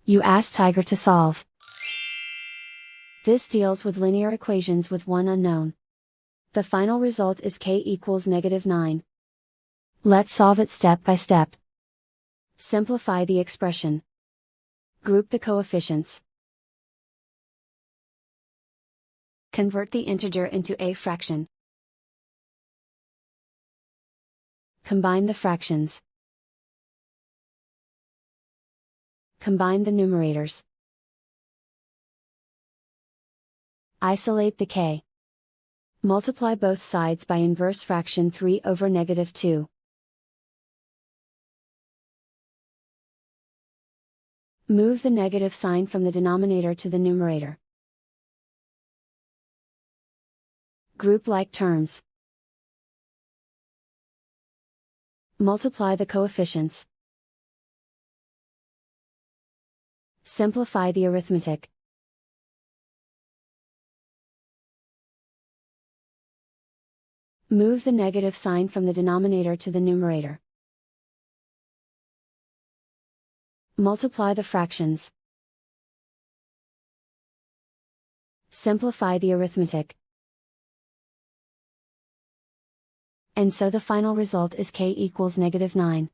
You ask Tiger to solve. This deals with linear equations with one unknown. The final result is k equals -9. Let's solve it step by step. Simplify the expression. Group the coefficients. Convert the integer into a fraction. Combine the fractions. Combine the numerators. Isolate the k. Multiply both sides by inverse fraction 3 over -2. Move the negative sign from the denominator to the numerator. Group like terms. Multiply the coefficients. Simplify the arithmetic. Move the negative sign from the denominator to the numerator. Multiply the fractions. Simplify the arithmetic. And so the final result is k equals -9.